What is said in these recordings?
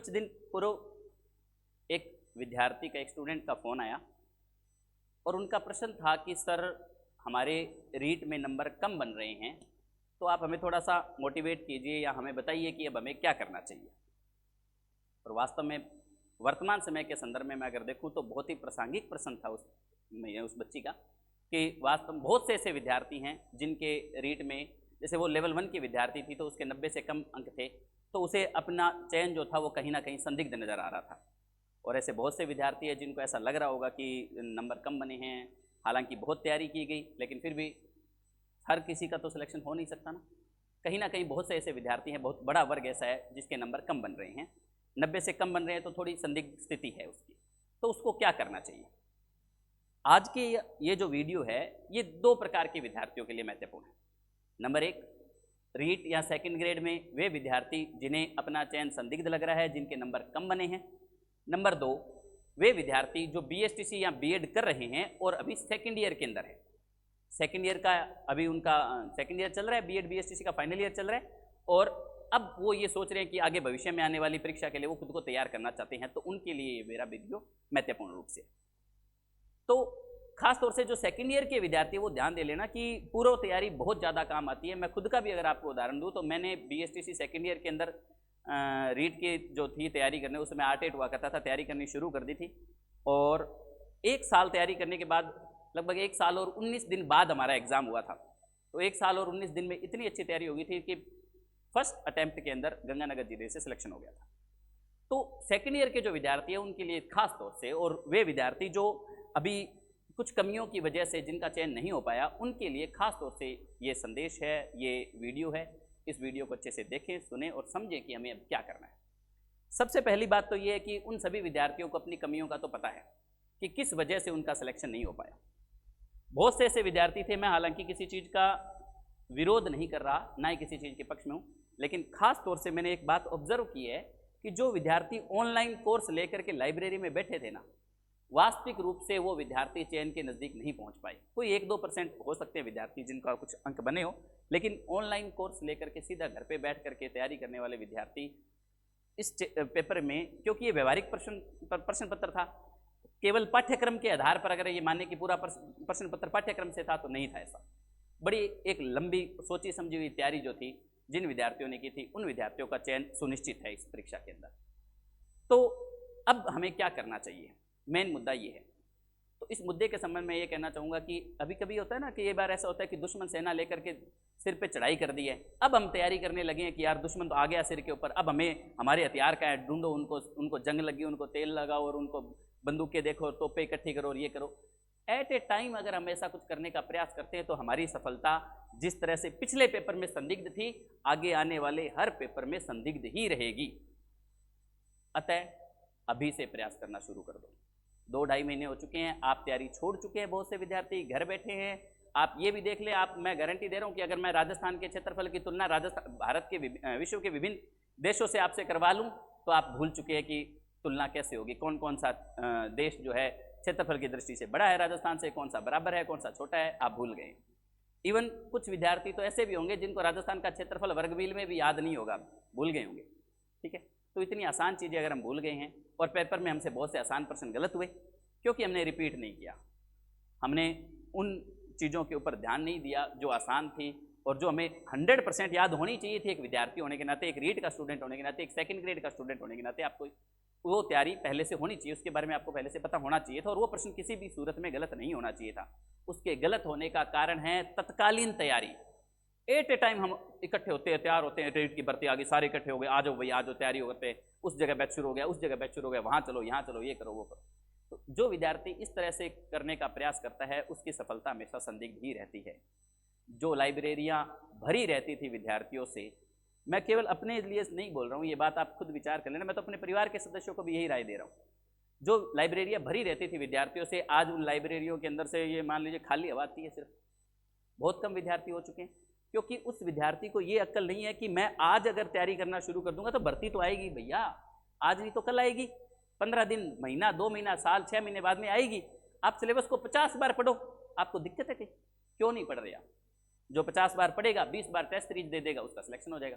कुछ दिन पूर्व एक विद्यार्थी का, एक स्टूडेंट का फ़ोन आया और उनका प्रश्न था कि सर हमारे रीट में नंबर कम बन रहे हैं, तो आप हमें थोड़ा सा मोटिवेट कीजिए या हमें बताइए कि अब हमें क्या करना चाहिए। और वास्तव में वर्तमान समय के संदर्भ में मैं अगर देखूं तो बहुत ही प्रासंगिक प्रश्न था उस बच्ची का, कि वास्तव में बहुत से ऐसे विद्यार्थी हैं जिनके रीट में, जैसे वो लेवल 1 की विद्यार्थी थी तो उसके 90 से कम अंक थे, तो उसे अपना चयन जो था वो कहीं ना कहीं संदिग्ध नज़र आ रहा था। और ऐसे बहुत से विद्यार्थी हैं जिनको ऐसा लग रहा होगा कि नंबर कम बने हैं, हालांकि बहुत तैयारी की गई, लेकिन फिर भी हर किसी का तो सिलेक्शन हो नहीं सकता ना। कहीं ना कहीं बहुत से ऐसे विद्यार्थी हैं, बहुत बड़ा वर्ग ऐसा है जिसके नंबर कम बन रहे हैं, 90 से कम बन रहे हैं, तो थोड़ी संदिग्ध स्थिति है उसकी, तो उसको क्या करना चाहिए। आज के ये जो वीडियो है ये 2 प्रकार के विद्यार्थियों के लिए महत्वपूर्ण है। नंबर 1, रीट या सेकंड ग्रेड में वे विद्यार्थी जिन्हें अपना चयन संदिग्ध लग रहा है, जिनके नंबर कम बने हैं। नंबर 2, वे विद्यार्थी जो बीएसटीसी या बीएड कर रहे हैं और अभी सेकंड ईयर के अंदर है, सेकंड ईयर का अभी उनका सेकंड ईयर चल रहा है, बीएड बीएसटीसी का फाइनल ईयर चल रहा है, और अब वो ये सोच रहे हैं कि आगे भविष्य में आने वाली परीक्षा के लिए वो खुद को तैयार करना चाहते हैं, तो उनके लिए ये मेरा वीडियो महत्वपूर्ण रूप से। तो खास तौर से जो सेकंड ईयर के विद्यार्थी वो ध्यान दे लेना कि पूर्व तैयारी बहुत ज़्यादा काम आती है। मैं खुद का भी अगर आपको उदाहरण दूं तो मैंने बीएसटीसी सेकंड ईयर के अंदर रीट की जो थी तैयारी करने, उसमें 8 हुआ करता था, तैयारी करनी शुरू कर दी थी, और 1 साल तैयारी करने के बाद, लगभग 1 साल और 19 दिन बाद हमारा एग्ज़ाम हुआ था। तो 1 साल और 19 दिन में इतनी अच्छी तैयारी हो गई थी कि फर्स्ट अटैम्प्ट के अंदर गंगानगर जिले से सिलेक्शन हो गया था। तो सेकेंड ईयर के जो विद्यार्थी हैं उनके लिए खास तौर से, और वे विद्यार्थी जो अभी कुछ कमियों की वजह से जिनका चयन नहीं हो पाया, उनके लिए खास तौर से ये संदेश है, ये वीडियो है। इस वीडियो को अच्छे से देखें, सुने और समझें कि हमें अब क्या करना है। सबसे पहली बात तो ये है कि उन सभी विद्यार्थियों को अपनी कमियों का तो पता है कि किस वजह से उनका सिलेक्शन नहीं हो पाया। बहुत से ऐसे विद्यार्थी थे, मैं हालांकि किसी चीज़ का विरोध नहीं कर रहा, ना ही किसी चीज़ के पक्ष में हूँ, लेकिन खास तौर से मैंने एक बात ऑब्जर्व की है कि जो विद्यार्थी ऑनलाइन कोर्स लेकर के लाइब्रेरी में बैठे थे ना, वास्तविक रूप से वो विद्यार्थी चयन के नज़दीक नहीं पहुंच पाए। कोई 1-2% हो सकते हैं विद्यार्थी जिनका कुछ अंक बने हो, लेकिन ऑनलाइन कोर्स लेकर के सीधा घर पे बैठ करके तैयारी करने वाले विद्यार्थी इस पेपर में, क्योंकि ये व्यवहारिक प्रश्न पत्र था, केवल पाठ्यक्रम के आधार पर अगर ये माने कि पूरा प्रश्न पत्र पाठ्यक्रम से था, तो नहीं था ऐसा। बड़ी एक लंबी सोची समझी हुई तैयारी जो थी जिन विद्यार्थियों ने की थी, उन विद्यार्थियों का चयन सुनिश्चित है इस परीक्षा के अंदर। तो अब हमें क्या करना चाहिए, मेन मुद्दा ये है। तो इस मुद्दे के संबंध में ये कहना चाहूँगा कि अभी कभी होता है ना कि ये बार ऐसा होता है कि दुश्मन सेना लेकर के सिर पे चढ़ाई कर दी है, अब हम तैयारी करने लगे हैं कि यार दुश्मन तो आ गया सिर के ऊपर, अब हमें हमारे हथियार का है, ढूंढो उनको जंग लगी, उनको तेल लगाओ और उनको बंदूकें देखो, तोपें इकट्ठी करो और ये करो। एट ए टाइम अगर हम ऐसा कुछ करने का प्रयास करते हैं तो हमारी सफलता जिस तरह से पिछले पेपर में संदिग्ध थी, आगे आने वाले हर पेपर में संदिग्ध ही रहेगी। अतः अभी से प्रयास करना शुरू कर दो। 2-2.5 महीने हो चुके हैं, आप तैयारी छोड़ चुके हैं, बहुत से विद्यार्थी घर बैठे हैं। आप ये भी देख लें, मैं गारंटी दे रहा हूँ कि अगर मैं राजस्थान के क्षेत्रफल की तुलना भारत के विश्व के विभिन्न देशों से आपसे करवा लूँ तो आप भूल चुके हैं कि तुलना कैसे होगी, कौन कौन सा देश जो है क्षेत्रफल की दृष्टि से बड़ा है राजस्थान से, कौन सा बराबर है, कौन सा छोटा है, आप भूल गए। इवन कुछ विद्यार्थी तो ऐसे भी होंगे जिनको राजस्थान का क्षेत्रफल वर्ग मील में भी याद नहीं होगा, भूल गए होंगे। ठीक है, तो इतनी आसान चीज़ें अगर हम भूल गए हैं, और पेपर में हमसे बहुत से आसान प्रश्न गलत हुए क्योंकि हमने रिपीट नहीं किया, हमने उन चीज़ों के ऊपर ध्यान नहीं दिया जो आसान थी और जो हमें 100% याद होनी चाहिए थी। एक विद्यार्थी होने के नाते, एक रीट का स्टूडेंट होने के नाते, एक सेकंड ग्रेड का स्टूडेंट होने के नाते आपको वो तैयारी पहले से होनी चाहिए, उसके बारे में आपको पहले से पता होना चाहिए था, और वो प्रश्न किसी भी सूरत में गलत नहीं होना चाहिए था। उसके गलत होने का कारण है तत्कालीन तैयारी। एट ए टाइम हम इकट्ठे होते हैं, तैयार होते हैं, रीट की भर्ती आ गई, सारे इकट्ठे हो गए, आ जाओ भाई आ जाओ, तैयारी हो करते, उस जगह बैच शुरू हो गया, उस जगह बैच शुरू हो गया, वहाँ चलो यहाँ चलो, ये करो वो करो। तो जो विद्यार्थी इस तरह से करने का प्रयास करता है उसकी सफलता हमेशा संदिग्ध ही रहती है। जो लाइब्रेरियाँ भरी रहती थी विद्यार्थियों से, मैं केवल अपने लिए नहीं बोल रहा हूँ, ये बात आप खुद विचार कर लेना, मैं तो अपने परिवार के सदस्यों को भी यही राय दे रहा हूँ। जो लाइब्रेरियाँ भरी रहती थी विद्यार्थियों से, आज उन लाइब्रेरियों के अंदर से ये मान लीजिए खाली हवा आती है, सिर्फ बहुत कम विद्यार्थी हो चुके हैं, क्योंकि उस विद्यार्थी को ये अक्ल नहीं है कि मैं आज अगर तैयारी करना शुरू कर दूंगा तो भर्ती तो आएगी भैया, आज नहीं तो कल आएगी, 15 दिन, महीना, 2 महीना, साल, 6 महीने बाद में आएगी। आप सिलेबस को 50 बार पढ़ो, आपको दिक्कत है क्यों नहीं पढ़ रहे आप? जो 50 बार पढ़ेगा 20 बार टेस्ट सीरीज दे देगा, उसका सिलेक्शन हो जाएगा।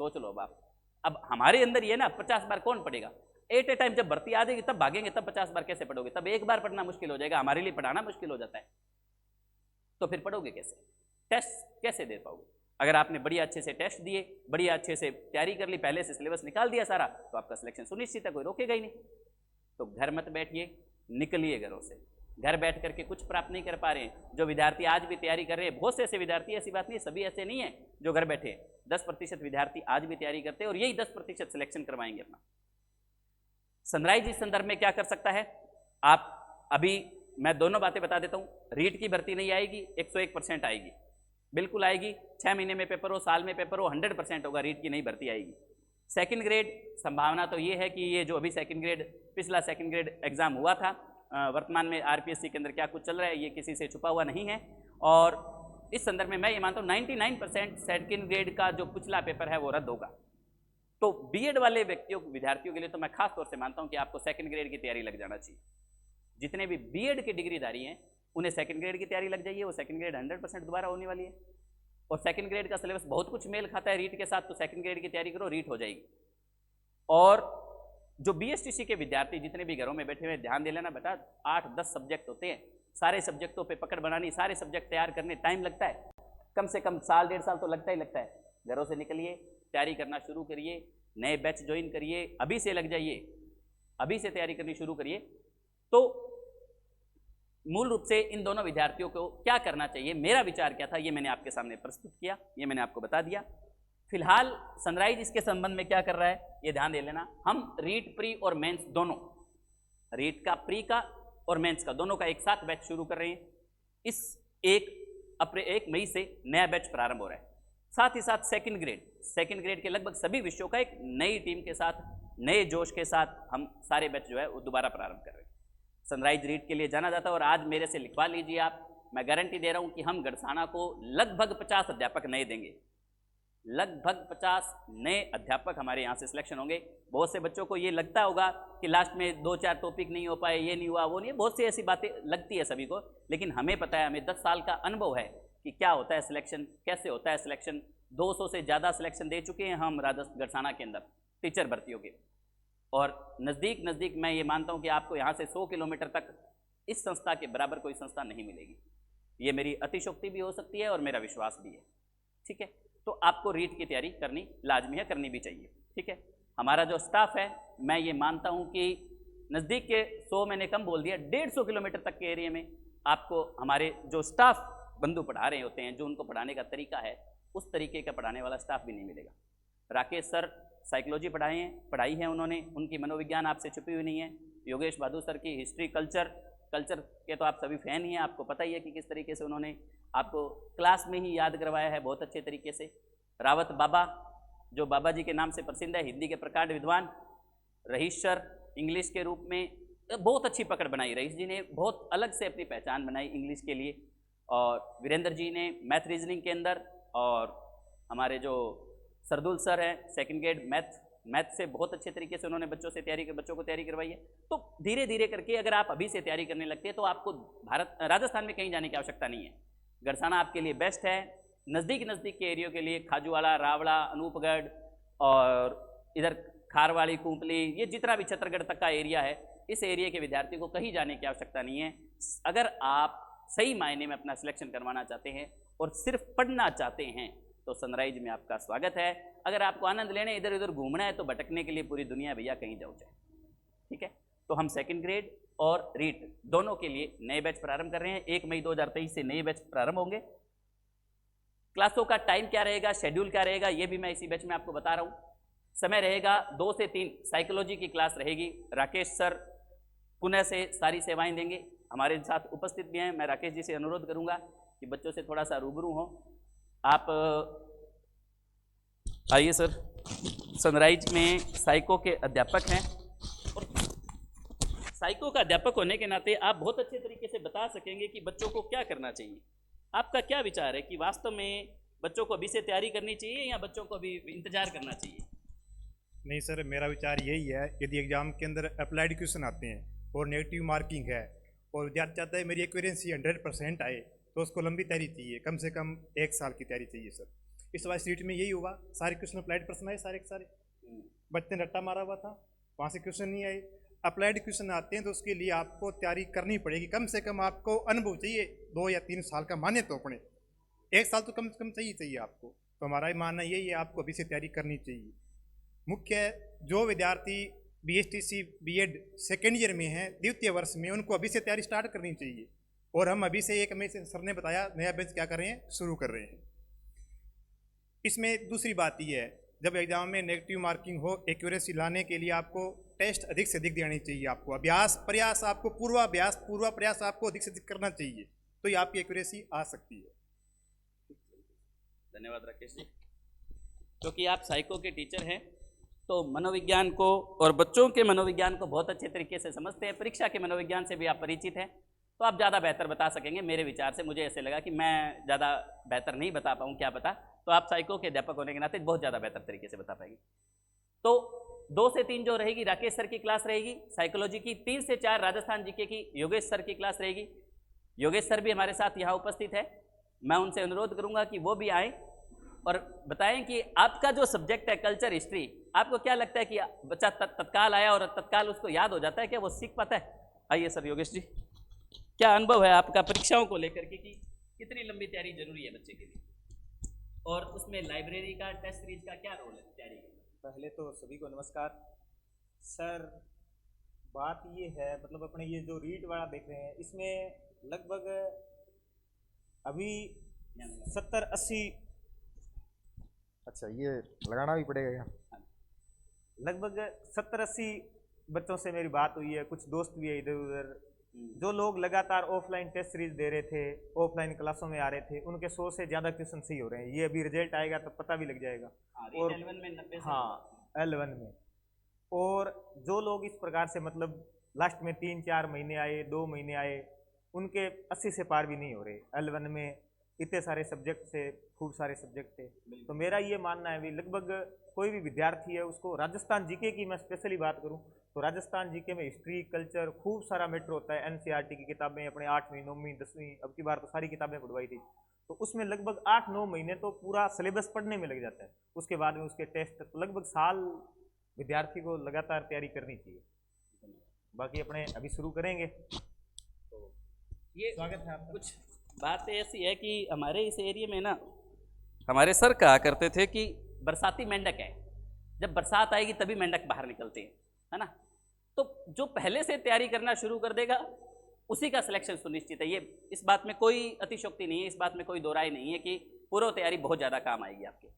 सोच लो अब आप। अब हमारे अंदर ये ना 50 बार कौन पढ़ेगा, एट ए टाइम जब भर्ती आ जाएगी तब भागेंगे, तब 50 बार कैसे पढ़ोगे, तब एक बार पढ़ना मुश्किल हो जाएगा, हमारे लिए पढ़ाना मुश्किल हो जाता है, तो फिर पढ़ोगे कैसे, टेस्ट कैसे दे पाओगे। अगर आपने बढ़िया अच्छे से टेस्ट दिए, बढ़िया अच्छे से तैयारी कर ली, पहले से सिलेबस निकाल दिया सारा, तो आपका सिलेक्शन सुनिश्चित है, कोई रोकेगा ही नहीं। तो घर मत बैठिए, निकलिए घरों से। घर बैठ करके कुछ प्राप्त नहीं कर पा रहे हैं, जो विद्यार्थी आज भी तैयारी कर रहे हैं, बहुत से ऐसे विद्यार्थी, ऐसी बात नहीं, सभी ऐसे नहीं है जो घर बैठे हैं, 10% विद्यार्थी आज भी तैयारी करते हैं और यही 10% सिलेक्शन करवाएंगे अपना। सनराइज इस संदर्भ में क्या कर सकता है, आप अभी मैं दोनों बातें बता देता हूँ, रीट की भर्ती नहीं आएगी, 101% आएगी, बिल्कुल आएगी, 6 महीने में पेपर हो, साल में पेपर हो, 100% होगा, रीट की नहीं भर्ती आएगी। सेकंड ग्रेड संभावना तो ये है कि ये जो अभी सेकंड ग्रेड, पिछला सेकंड ग्रेड एग्जाम हुआ था, वर्तमान में आरपीएससी के अंदर क्या कुछ चल रहा है ये किसी से छुपा हुआ नहीं है, और इस संदर्भ में मैं ये मानता हूँ 99% सेकंड ग्रेड का जो पिछला पेपर है वो रद्द होगा। तो बीएड वाले व्यक्तियों विद्यार्थियों के लिए तो मैं खास तौर से मानता हूँ कि आपको सेकंड ग्रेड की तैयारी लग जाना चाहिए। जितने भी बीएड के डिग्रीधारी हैं उन्हें सेकंड ग्रेड की तैयारी लग जाइए, वो सेकंड ग्रेड 100% दोबारा होने वाली है, और सेकंड ग्रेड का सिलेबस बहुत कुछ मेल खाता है रीट के साथ, तो सेकंड ग्रेड की तैयारी करो, रीट हो जाएगी। और जो बीएसटीसी के विद्यार्थी जितने भी घरों में बैठे हुए, ध्यान दे लेना बेटा, 8-10 सब्जेक्ट होते हैं, सारे सब्जेक्टों पे पकड़ बनानी, सारे सब्जेक्ट तैयार करने टाइम लगता है, कम से कम साल 1.5 साल तो लगता ही लगता है। घरों से निकलिए, तैयारी करना शुरू करिए, नए बैच ज्वाइन करिए, अभी से लग जाइए, अभी से तैयारी करनी शुरू करिए। तो मूल रूप से इन दोनों विद्यार्थियों को क्या करना चाहिए, मेरा विचार क्या था, ये मैंने आपके सामने प्रस्तुत किया, ये मैंने आपको बता दिया। फिलहाल सनराइज इसके संबंध में क्या कर रहा है ये ध्यान दे लेना। हम रीट प्री और मेंस दोनों, रीट का, प्री का और मेंस का दोनों का एक साथ बैच शुरू कर रहे हैं। इस 1 मई से नया बैच प्रारंभ हो रहा है। साथ ही साथ सेकंड ग्रेड के लगभग सभी विषयों का एक नई टीम के साथ, नए जोश के साथ हम सारे बैच जो है वो दोबारा प्रारंभ कर रहे हैं। सनराइज रीट के लिए जाना जाता है, और आज मेरे से लिखवा लीजिए आप, मैं गारंटी दे रहा हूं कि हम गढ़साना को लगभग 50 अध्यापक नए देंगे, लगभग 50 नए अध्यापक हमारे यहाँ से सिलेक्शन होंगे। बहुत से बच्चों को ये लगता होगा कि लास्ट में 2-4 टॉपिक नहीं हो पाए, ये नहीं हुआ, वो नहीं, बहुत सी ऐसी बातें लगती है सभी को, लेकिन हमें पता है, हमें 10 साल का अनुभव है कि क्या होता है सिलेक्शन, कैसे होता है सिलेक्शन। 200 से ज़्यादा सिलेक्शन दे चुके हैं हम गढ़साना के अंदर टीचर भर्तियों के, और नज़दीक मैं ये मानता हूँ कि आपको यहाँ से 100 किलोमीटर तक इस संस्था के बराबर कोई संस्था नहीं मिलेगी। ये मेरी अतिशोक्ति भी हो सकती है और मेरा विश्वास भी है, ठीक है। तो आपको रीट की तैयारी करनी लाजमी है, करनी भी चाहिए, ठीक है। हमारा जो स्टाफ है, मैं ये मानता हूँ कि नज़दीक के 100 मैंने कम बोल दिया, 150 किलोमीटर तक के एरिया में आपको हमारे जो स्टाफ बंधु पढ़ा रहे होते हैं, जो उनको पढ़ाने का तरीका है, उस तरीके का पढ़ाने वाला स्टाफ भी नहीं मिलेगा। राकेश सर साइकोलॉजी पढ़ाई है उन्होंने, उनकी मनोविज्ञान आपसे छुपी हुई नहीं है। योगेश बहादुर सर की हिस्ट्री कल्चर के तो आप सभी फैन ही हैं, आपको पता ही है कि किस तरीके से उन्होंने आपको क्लास में ही याद करवाया है बहुत अच्छे तरीके से। रावत बाबा, जो बाबा जी के नाम से प्रसिद्ध है, हिंदी के प्रकांड विद्वान। रहीश सर इंग्लिश के रूप में बहुत अच्छी पकड़ बनाई, रहीश जी ने बहुत अलग से अपनी पहचान बनाई इंग्लिश के लिए, और वीरेंद्र जी ने मैथ रीजनिंग के अंदर, और हमारे जो सरदुल सर हैं सेकंड ग्रेड मैथ से बहुत अच्छे तरीके से उन्होंने बच्चों को तैयारी करवाई है। तो धीरे धीरे करके अगर आप अभी से तैयारी करने लगते हैं तो आपको राजस्थान में कहीं जाने की आवश्यकता नहीं है। गढ़साना आपके लिए बेस्ट है। नज़दीक के एरियो के लिए खाजूवाड़ा, रावड़ा, अनूपगढ़ और इधर खारवाड़ी, कुंपली, ये जितना भी छत्तरगढ़ तक का एरिया है, इस एरिया के विद्यार्थी को कहीं जाने की आवश्यकता नहीं है। अगर आप सही मायने में अपना सिलेक्शन करवाना चाहते हैं और सिर्फ पढ़ना चाहते हैं तो सनराइज में आपका स्वागत है। अगर आपको आनंद लेने, इधर उधर घूमना है, तो भटकने के लिए पूरी दुनिया भैया कहीं जाओ चाहे, ठीक है। तो हम सेकंड ग्रेड और रीट दोनों के लिए नए बैच प्रारंभ कर रहे हैं। 1 मई 2023 से नए बैच प्रारंभ होंगे। क्लासों का टाइम क्या रहेगा, शेड्यूल क्या रहेगा, ये भी मैं इसी बैच में आपको बता रहा हूँ। समय रहेगा 2 से 3 साइकोलॉजी की क्लास रहेगी। राकेश सर पुणे से सारी सेवाएं देंगे, हमारे साथ उपस्थित भी हैं। मैं राकेश जी से अनुरोध करूंगा कि बच्चों से थोड़ा सा रूबरू हो। आप आइए सर। सनराइज में साइको के अध्यापक हैं, और साइको का अध्यापक होने के नाते आप बहुत अच्छे तरीके से बता सकेंगे कि बच्चों को क्या करना चाहिए। आपका क्या विचार है कि वास्तव में बच्चों को अभी से तैयारी करनी चाहिए या बच्चों को अभी इंतजार करना चाहिए? नहीं सर, मेरा विचार यही है, यदि एग्जाम के अंदर अप्लाइड क्वेश्चन आते हैं और नेगेटिव मार्किंग है और विद्यार्थी चाहता है मेरी एक्यूरेंसी 100% आए, तो उसको लंबी तैयारी चाहिए, कम से कम 1 साल की तैयारी चाहिए सर। इस बार सीट में यही हुआ, सारे क्वेश्चन अप्लाइड प्रश्न आए सारे के सारे। बच्चे ने रट्टा मारा हुआ था, वहाँ से क्वेश्चन नहीं आए। अप्लाइड क्वेश्चन आते हैं तो उसके लिए आपको तैयारी करनी पड़ेगी, कम से कम आपको अनुभव चाहिए 2 या 3 साल का, माने तो अपने 1 साल तो कम से कम चाहिए आपको। तो हमारा ही मानना यही है, आपको अभी से तैयारी करनी चाहिए। मुख्य जो विद्यार्थी BSTC B.Ed सेकेंड ईयर में हैं, द्वितीय वर्ष में, उनको अभी से तैयारी स्टार्ट करनी चाहिए। और हम अभी से 1 मई से सर ने बताया नया बैच क्या कर रहे हैं, शुरू कर रहे हैं। इसमें दूसरी बात ये है, जब एग्जाम में नेगेटिव मार्किंग हो, एक्यूरेसी लाने के लिए आपको टेस्ट अधिक से अधिक देनी चाहिए। आपको अभ्यास प्रयास, आपको पूर्वाभ्यास पूर्वा प्रयास आपको अधिक से अधिक करना चाहिए, तो ये आपकी एक्यूरेसी आ सकती है। धन्यवाद राकेश जी। क्योंकि आप साइको के टीचर हैं तो मनोविज्ञान को और बच्चों के मनोविज्ञान को बहुत अच्छे तरीके से समझते हैं, परीक्षा के मनोविज्ञान से भी आप परिचित हैं, तो आप ज़्यादा बेहतर बता सकेंगे। मेरे विचार से मुझे ऐसे लगा कि मैं ज़्यादा बेहतर नहीं बता पाऊँ, क्या पता, तो आप साइको के अध्यापक होने के नाते बहुत ज़्यादा बेहतर तरीके से बता पाएंगे। तो 2 से 3 जो रहेगी राकेश सर की क्लास रहेगी साइकोलॉजी की, 3 से 4 राजस्थान जीके की योगेश सर की क्लास रहेगी। योगेश सर भी हमारे साथ यहाँ उपस्थित है, मैं उनसे अनुरोध करूँगा कि वो भी आए और बताएं कि आपका जो सब्जेक्ट है कल्चर हिस्ट्री, आपको क्या लगता है कि बच्चा तत्काल आया और तत्काल उसको याद हो जाता है, क्या वो सीख पाता है? आइए सर योगेश जी, क्या अनुभव है आपका परीक्षाओं को लेकर के कि कितनी लंबी तैयारी जरूरी है बच्चे के लिए, और उसमें लाइब्रेरी का टेस्ट सीरीज का क्या रोल है तैयारी में? पहले तो सभी को नमस्कार सर। बात ये है, मतलब अपने ये जो रीड वाला देख रहे हैं, इसमें लगभग अभी 70-80, अच्छा ये लगाना भी पड़ेगा क्या? लगभग 70-80 बच्चों से मेरी बात हुई है, कुछ दोस्त भी है इधर उधर, जो लोग लगातार ऑफलाइन टेस्ट सीरीज दे रहे थे, ऑफलाइन क्लासों में आ रहे थे, उनके 100 से ज़्यादा क्वेश्चन सही हो रहे हैं। ये अभी रिजल्ट आएगा तो पता भी लग जाएगा। और L1 में 90 से हाँ, L1 में। और जो लोग इस प्रकार से मतलब लास्ट में 3-4 महीने आए, 2 महीने आए, उनके 80 से पार भी नहीं हो रहे। L1 में इतने सारे सब्जेक्ट से, खूब सारे सब्जेक्ट थे। तो मेरा ये मानना है भी लगभग कोई भी विद्यार्थी है उसको राजस्थान जीके की मैं स्पेशली बात करूं तो राजस्थान जीके में हिस्ट्री कल्चर खूब सारा मैटर होता है। NCERT की किताबें अपने 8वीं 9वीं 10वीं अब की बार तो सारी किताबें पढ़वाई थी, तो उसमें लगभग 8-9 महीने तो पूरा सिलेबस पढ़ने में लग जाता है। उसके बाद में उसके टेस्ट, तो लगभग साल विद्यार्थी को लगातार तैयारी करनी चाहिए। बाकी अपने अभी शुरू करेंगे। तो ये स्वागत है आपका। कुछ बात ऐसी है कि हमारे इस एरिया में ना हमारे सर कहा करते थे कि बरसाती मेंढक है, जब बरसात आएगी तभी मेंढक बाहर निकलते हैं, है ना। तो जो पहले से तैयारी करना शुरू कर देगा उसी का सिलेक्शन सुनिश्चित है। ये इस बात में कोई अतिशोक्ति नहीं है, इस बात में कोई दो राय नहीं है कि पूर्व तैयारी बहुत ज़्यादा काम आएगी आपके।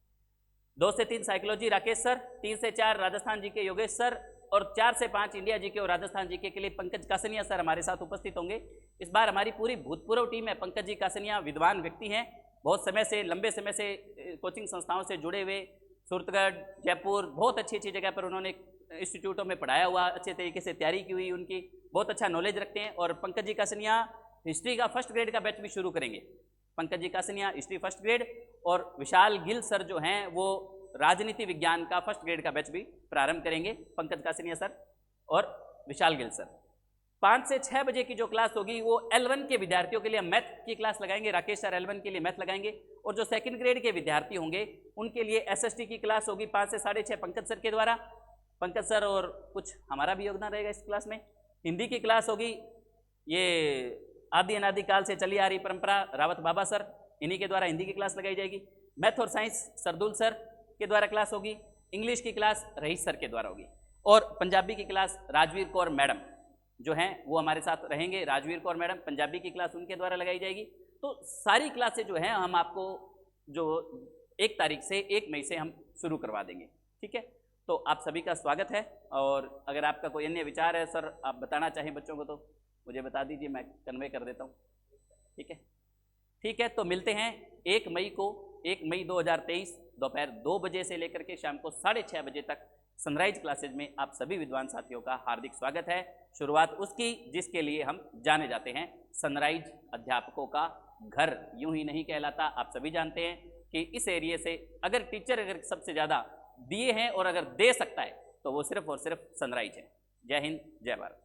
2 से 3 साइकोलॉजी राकेश सर, 3 से 4 राजस्थान जीके योगेश सर, और 4 से 5 इंडिया जीके और राजस्थान जीके के लिए पंकज कासनिया सर हमारे साथ उपस्थित होंगे। इस बार हमारी पूरी भूतपूर्व टीम है। पंकज जी कासनिया विद्वान व्यक्ति हैं, बहुत समय से, लंबे समय से कोचिंग संस्थाओं से जुड़े हुए, सूरतगढ़, जयपुर, बहुत अच्छी अच्छी जगह पर उन्होंने इंस्टीट्यूटों में पढ़ाया हुआ, अच्छे तरीके से तैयारी की हुई, उनकी बहुत अच्छा नॉलेज रखते हैं। और पंकज जी कासनिया हिस्ट्री का फर्स्ट ग्रेड का बैच भी शुरू करेंगे। Pankaj ji Kasania history first grade, और विशाल गिल सर जो हैं वो राजनीति विज्ञान का फर्स्ट ग्रेड का बैच भी प्रारंभ करेंगे। पंकज कासनिया सर और विशाल गिल सर 5 से 6 बजे की जो क्लास होगी वो L1 के विद्यार्थियों के लिए मैथ की क्लास लगाएंगे। राकेश सर L1 के लिए मैथ लगाएंगे, और जो सेकंड ग्रेड के विद्यार्थी होंगे उनके लिए SST की क्लास होगी 5 से 6:30 पंकज सर के द्वारा। पंकज सर और कुछ हमारा भी योगदान रहेगा इस क्लास में। हिंदी की क्लास होगी, ये आदि अनादि काल से चली आ रही परंपरा, रावत बाबा सर, इन्हीं के द्वारा हिंदी की क्लास लगाई जाएगी। मैथ और साइंस सरदुल सर के द्वारा क्लास होगी। इंग्लिश की क्लास रईस सर के द्वारा होगी, और पंजाबी की क्लास राजवीर कौर मैडम जो हैं वो हमारे साथ रहेंगे। राजवीर कौर मैडम, पंजाबी की क्लास उनके द्वारा लगाई जाएगी। तो सारी क्लासें जो हैं हम आपको जो 1 तारीख से 1 मई से हम शुरू करवा देंगे, ठीक है। तो आप सभी का स्वागत है, और अगर आपका कोई अन्य विचार है सर, आप बताना चाहें बच्चों को तो मुझे बता दीजिए, मैं कन्वे कर देता हूँ, ठीक है। ठीक है, तो मिलते हैं 1 मई को, 1 मई 2023 दोपहर 2 बजे से लेकर के शाम को 6:30 बजे तक सनराइज क्लासेज में आप सभी विद्वान साथियों का हार्दिक स्वागत है। शुरुआत उसकी जिसके लिए हम जाने जाते हैं, सनराइज अध्यापकों का घर यूं ही नहीं कहलाता। आप सभी जानते हैं कि इस एरिया से अगर टीचर अगर सबसे ज़्यादा दिए हैं और अगर दे सकता है तो वो सिर्फ और सिर्फ सनराइज है। जय हिंद, जय भारत।